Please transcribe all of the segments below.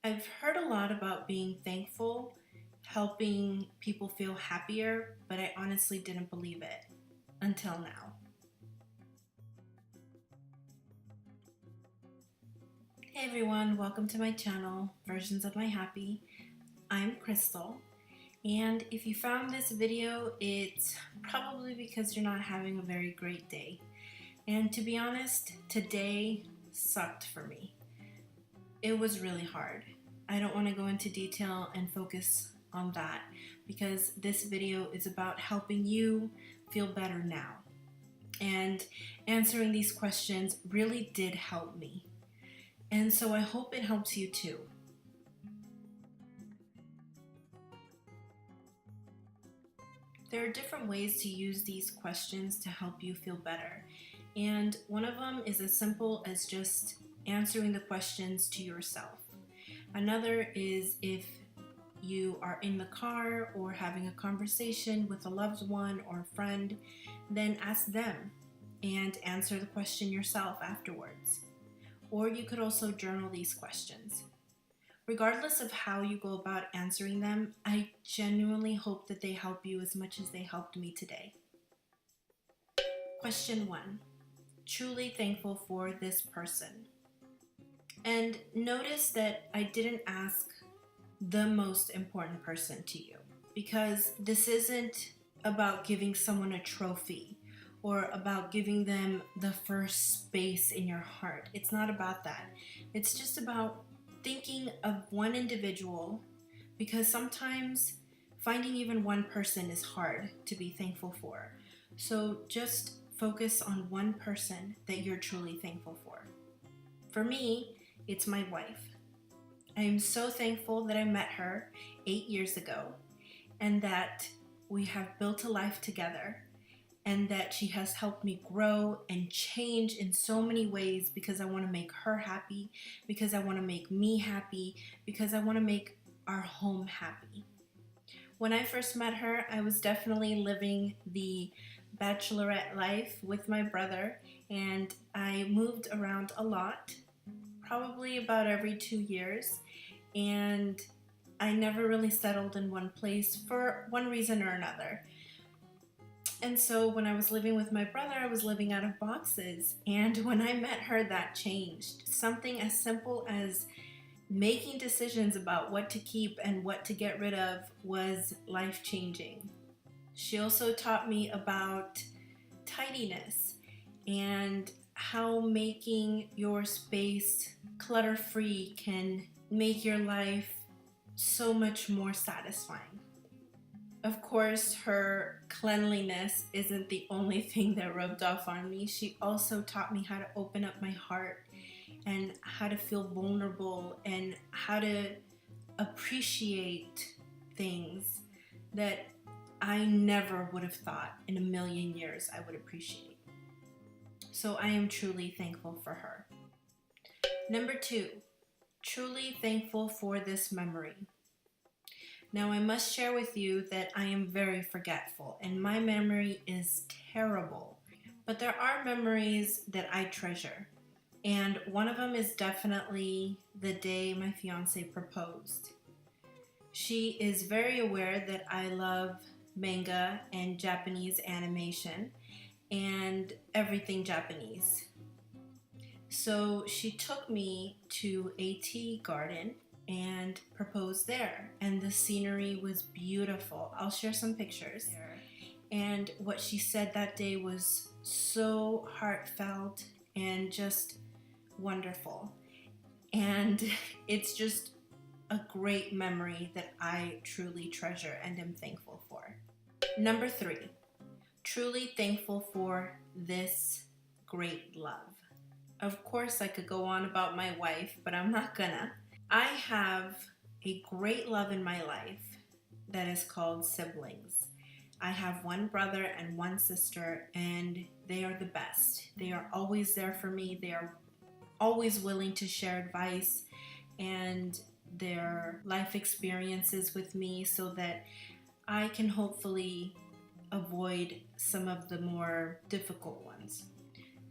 I've heard a lot about being thankful, helping people feel happier, but I honestly didn't believe it until now. Hey everyone, welcome to my channel, Versions of My Happy. I'm Crystal, and if you found this video, it's probably because you're not having a very great day. And to be honest, today sucked for me. It was really hard. I don't want to go into detail and focus on that because this video is about helping you feel better now. And answering these questions really did help me. And so I hope it helps you too. There are different ways to use these questions to help you feel better. And one of them is as simple as just answering the questions to yourself. Another is if you are in the car or having a conversation with a loved one or a friend, then ask them and answer the question yourself afterwards. Or you could also journal these questions. Regardless of how you go about answering them, I genuinely hope that they help you as much as they helped me today. Question 1. Truly thankful for this person. And notice that I didn't ask the most important person to you, because this isn't about giving someone a trophy or about giving them the first space in your heart. It's not about that. It's just about thinking of one individual, because sometimes finding even one person is hard to be thankful for. So just focus on one person that you're truly thankful for. For me, it's my wife. I am so thankful that I met her 8 years ago and that we have built a life together and that she has helped me grow and change in so many ways because I want to make her happy, because I want to make me happy, because I want to make our home happy. When I first met her, I was definitely living the bachelorette life with my brother, and I moved around a lot, probably about every 2 years, and I never really settled in one place for one reason or another. And so when I was living with my brother, I was living out of boxes, and when I met her, that changed. Something as simple as making decisions about what to keep and what to get rid of was life-changing. She also taught me about tidiness and how making your space clutter-free can make your life so much more satisfying. Of course, her cleanliness isn't the only thing that rubbed off on me. She also taught me how to open up my heart and how to feel vulnerable and how to appreciate things that I never would have thought in a million years I would appreciate. So I am truly thankful for her. Number 2, truly thankful for this memory. Now I must share with you that I am very forgetful and my memory is terrible. But there are memories that I treasure. And one of them is definitely the day my fiance proposed. She is very aware that I love manga and Japanese animation and everything Japanese. So she took me to a tea garden and proposed there, and the scenery was beautiful. I'll share some pictures. And what she said that day was so heartfelt and just wonderful. And it's just a great memory that I truly treasure and am thankful for. Number 3, truly thankful for this great love. Of course, I could go on about my wife, but I'm not gonna. I have a great love in my life that is called siblings. I have one brother and one sister, and they are the best. They are always there for me. They are always willing to share advice and their life experiences with me so that I can hopefully avoid some of the more difficult ones.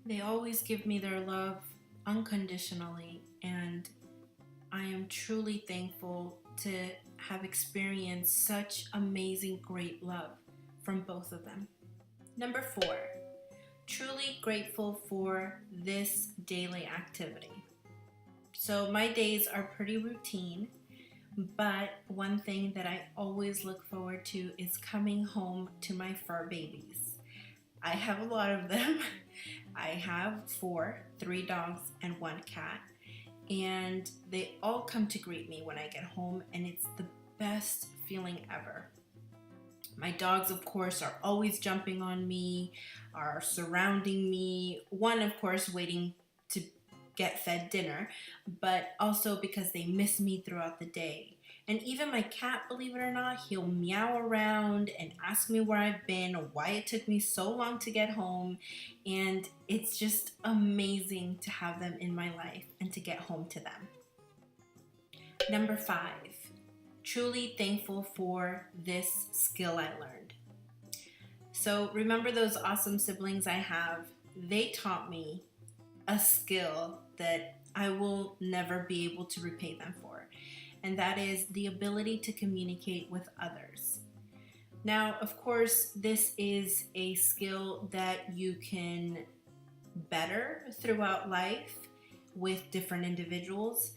They always give me their love unconditionally, and I am truly thankful to have experienced such amazing, great love from both of them. Number 4, truly grateful for this daily activity. So my days are pretty routine, but one thing that I always look forward to is coming home to my fur babies. I have a lot of them. I have 4, 3 dogs and 1 cat, and they all come to greet me when I get home, and it's the best feeling ever. My dogs, of course, are always jumping on me, are surrounding me. One, of course, waiting to get fed dinner, but also because they miss me throughout the day. And even my cat, believe it or not, he'll meow around and ask me where I've been or why it took me so long to get home. And it's just amazing to have them in my life and to get home to them. Number 5, truly thankful for this skill I learned. So remember those awesome siblings I have? They taught me a skill that I will never be able to repay them for, and that is the ability to communicate with others. Now, of course, this is a skill that you can better throughout life with different individuals,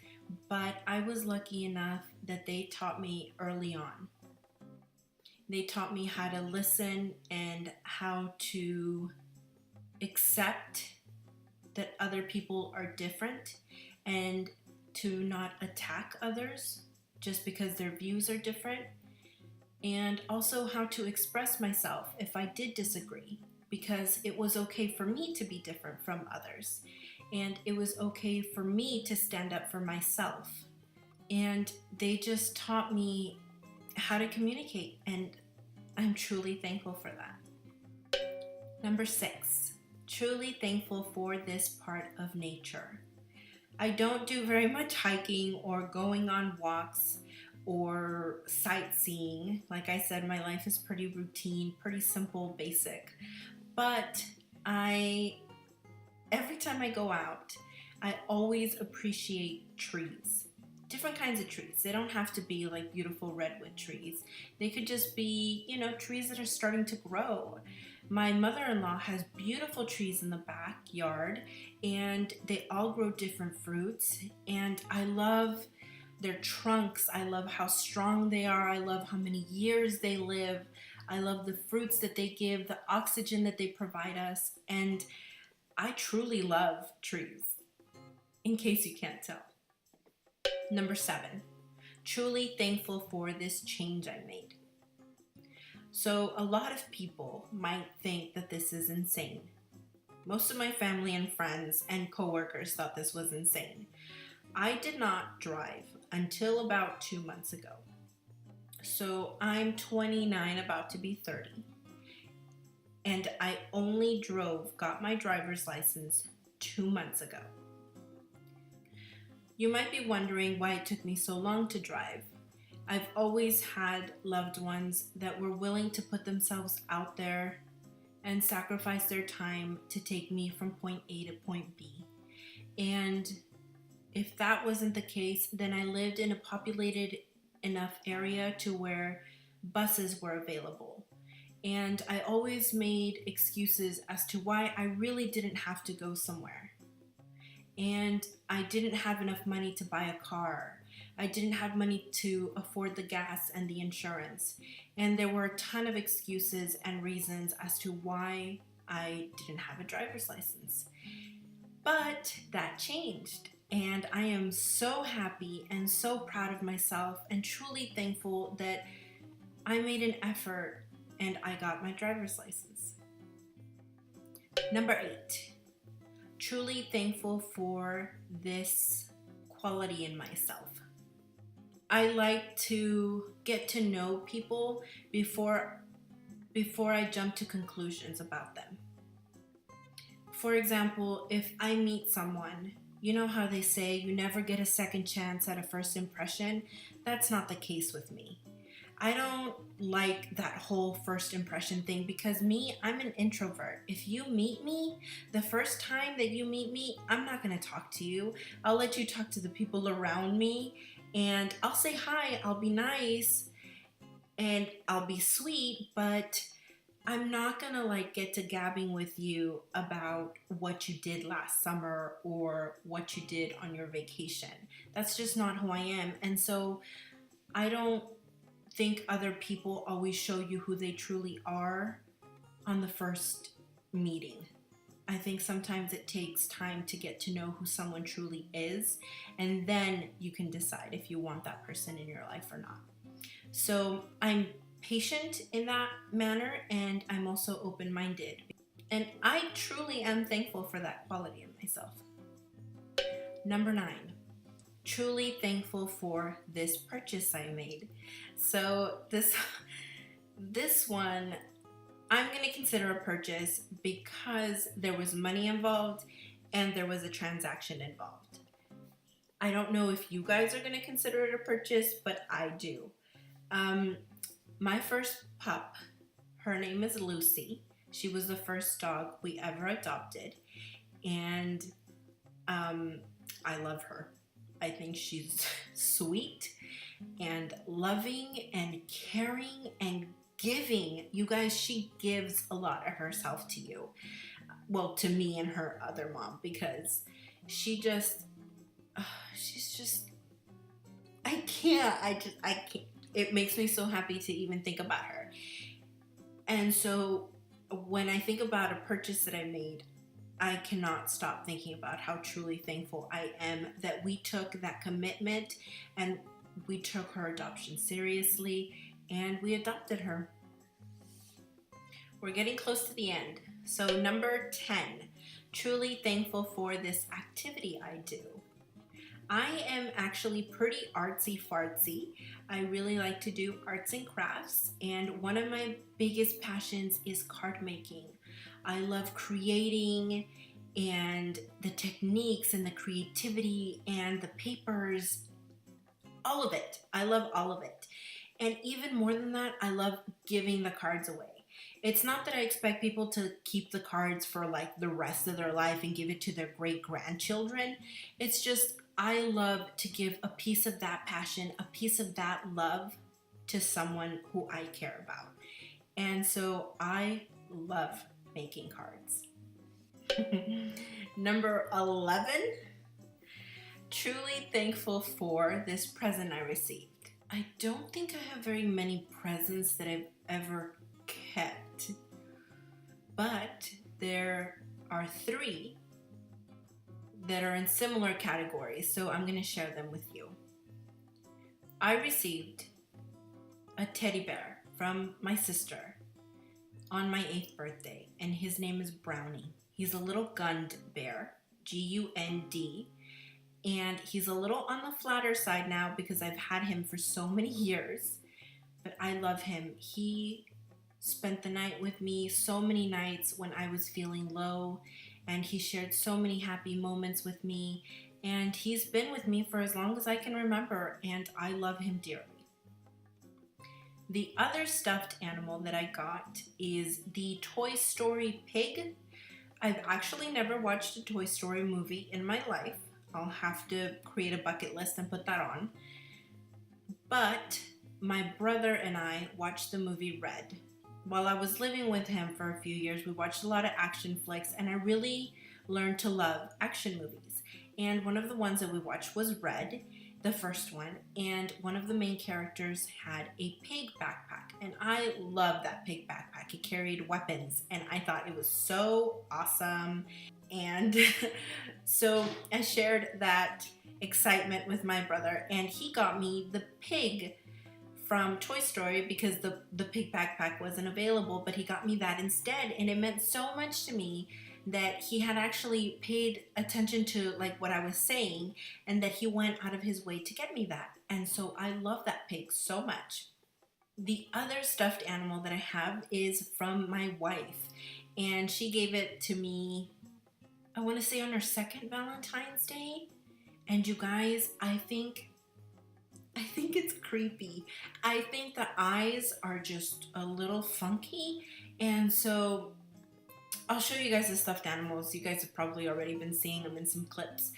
but I was lucky enough that they taught me early on. They taught me how to listen and how to accept that other people are different and to not attack others just because their views are different, and also how to express myself if I did disagree, because it was okay for me to be different from others, and it was okay for me to stand up for myself. And they just taught me how to communicate, and I'm truly thankful for that. Number 6, truly thankful for this part of nature. I don't do very much hiking or going on walks or sightseeing. Like I said, my life is pretty routine, pretty simple, basic. But every time I go out, I always appreciate trees. Different kinds of trees. They don't have to be like beautiful redwood trees. They could just be, trees that are starting to grow. My mother-in-law has beautiful trees in the backyard, and they all grow different fruits, and I love their trunks. I love how strong they are. I love how many years they live. I love the fruits that they give, the oxygen that they provide us, and I truly love trees, in case you can't tell. Number 7, truly thankful for this change I made. So a lot of people might think that this is insane. Most of my family and friends and coworkers thought this was insane. I did not drive until about 2 months ago. So I'm 29, about to be 30. And I only got my driver's license 2 months ago. You might be wondering why it took me so long to drive. I've always had loved ones that were willing to put themselves out there and sacrifice their time to take me from point A to point B. And if that wasn't the case, then I lived in a populated enough area to where buses were available. And I always made excuses as to why I really didn't have to go somewhere. And I didn't have enough money to buy a car. I didn't have money to afford the gas and the insurance. And there were a ton of excuses and reasons as to why I didn't have a driver's license. But that changed. And I am so happy and so proud of myself and truly thankful that I made an effort and I got my driver's license. Number 8, truly thankful for this quality in myself. I like to get to know people before I jump to conclusions about them. For example, if I meet someone, you know how they say you never get a second chance at a first impression? That's not the case with me. I don't like that whole first impression thing because I'm an introvert. If you meet me, the first time that you meet me, I'm not going to talk to you. I'll let you talk to the people around me, and I'll say hi, I'll be nice, and I'll be sweet, but I'm not gonna like get to gabbing with you about what you did last summer or what you did on your vacation. That's just not who I am. And so I don't think other people always show you who they truly are on the first meeting. I think sometimes it takes time to get to know who someone truly is, and then you can decide if you want that person in your life or not. So I'm patient in that manner, and I'm also open minded. And I truly am thankful for that quality in myself. Number 9, truly thankful for this purchase I made. So this one I'm going to consider a purchase because there was money involved and there was a transaction involved. I don't know if you guys are going to consider it a purchase, but I do. My first pup, her name is Lucy. She was the first dog we ever adopted, and I love her. I think she's sweet and loving and caring and giving. You guys, she gives a lot of herself to you. Well, to me and her other mom, because she's just, I can't. It makes me so happy to even think about her. And so when I think about a purchase that I made, I cannot stop thinking about how truly thankful I am that we took that commitment and we took her adoption seriously and we adopted her. We're getting close to the end. So number 10, truly thankful for this activity I do. I am actually pretty artsy fartsy. I really like to do arts and crafts, and one of my biggest passions is card making. I love creating and the techniques and the creativity and the papers, all of it. I love all of it. And even more than that, I love giving the cards away. It's not that I expect people to keep the cards for like the rest of their life and give it to their great grandchildren. It's just I love to give a piece of that passion, a piece of that love to someone who I care about. And so I love making cards. Number 11, truly thankful for this present I received. I don't think I have very many presents that I've ever kept, but there are 3 that are in similar categories, so I'm going to share them with you. I received a teddy bear from my sister on my 8th birthday, and his name is Brownie. He's a little Gund bear, Gund, and he's a little on the flatter side now because I've had him for so many years, but I love him. He spent the night with me so many nights when I was feeling low, and he shared so many happy moments with me, and he's been with me for as long as I can remember, and I love him dearly. The other stuffed animal that I got is the Toy Story pig. I've actually never watched a Toy Story movie in my life. I'll have to create a bucket list and put that on. But my brother and I watched the movie Red. While I was living with him for a few years, we watched a lot of action flicks, and I really learned to love action movies. And one of the ones that we watched was Red, the first one, and one of the main characters had a pig backpack, and I loved that pig backpack. It carried weapons, and I thought it was so awesome. And so I shared that excitement with my brother, and he got me the pig from Toy Story because the pig backpack wasn't available, but he got me that instead, and it meant so much to me that he had actually paid attention to like what I was saying, and that he went out of his way to get me that. And so I love that pig so much. The other stuffed animal that I have is from my wife, and she gave it to me, I want to say on her second Valentine's Day. And you guys, I think think it's creepy. I think the eyes are just a little funky, and so I'll show you guys the stuffed animals. You guys have probably already been seeing them in some clips,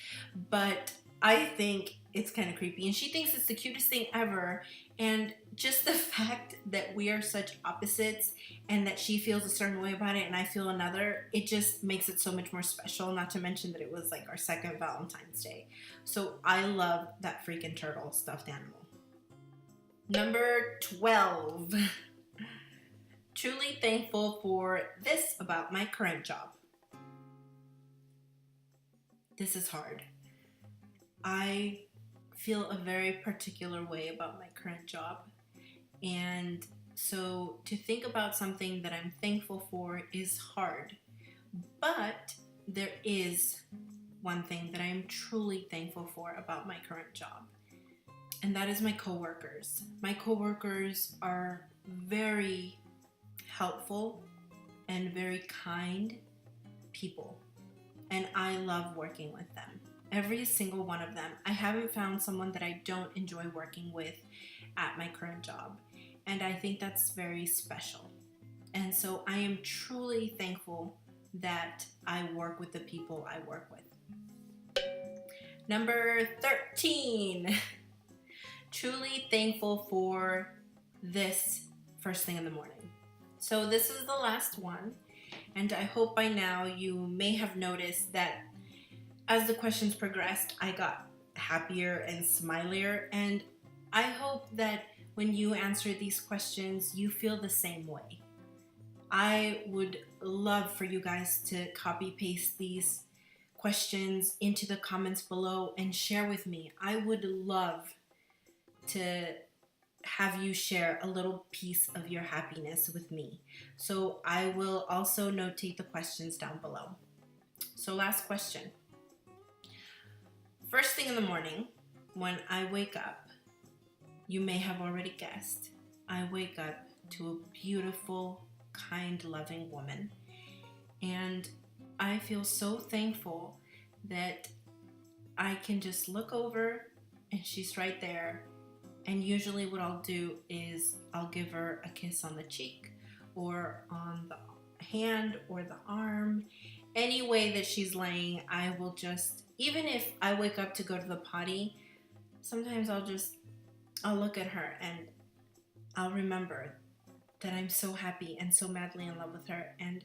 but I think it's kind of creepy, and she thinks it's the cutest thing ever. And just the fact that we are such opposites and that she feels a certain way about it and I feel another, it just makes it so much more special, not to mention that it was like our second Valentine's Day. So I love that freaking turtle stuffed animal. Number 12. Truly thankful for this about my current job. This is hard. I feel a very particular way about my current job. And so to think about something that I'm thankful for is hard. But there is one thing that I'm truly thankful for about my current job. And that is my coworkers. My coworkers are very helpful and very kind people. And I love working with them. Every single one of them. I haven't found someone that I don't enjoy working with at my current job. And I think that's very special. And so I am truly thankful that I work with the people I work with. Number 13. Truly thankful for this first thing in the morning. So this is the last one. And I hope by now you may have noticed that as the questions progressed, I got happier and smilier, and I hope that when you answer these questions, you feel the same way. I would love for you guys to copy paste these questions into the comments below and share with me. I would love to have you share a little piece of your happiness with me. So I will also notate the questions down below. So last question. First thing in the morning, when I wake up, you may have already guessed, I wake up to a beautiful, kind, loving woman. And I feel so thankful that I can just look over and she's right there. And usually what I'll do is I'll give her a kiss on the cheek or on the hand or the arm. Any way that she's laying, I will just, even if I wake up to go to the potty, sometimes I'll look at her and I'll remember that I'm so happy and so madly in love with her. And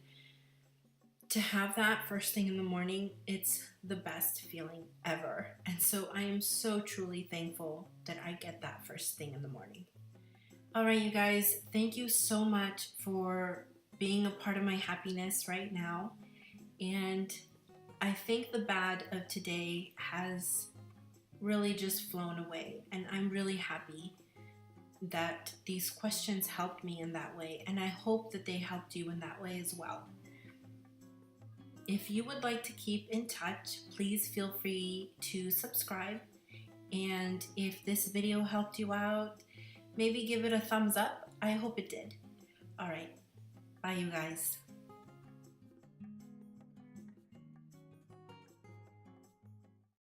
to have that first thing in the morning, it's the best feeling ever. And so I am so truly thankful that I get that first thing in the morning. All right, you guys, thank you so much for being a part of my happiness right now. And I think the bad of today has really just flown away. And I'm really happy that these questions helped me in that way. And I hope that they helped you in that way as well. If you would like to keep in touch, please feel free to subscribe. And if this video helped you out, maybe give it a thumbs up. I hope it did. All right. Bye, you guys.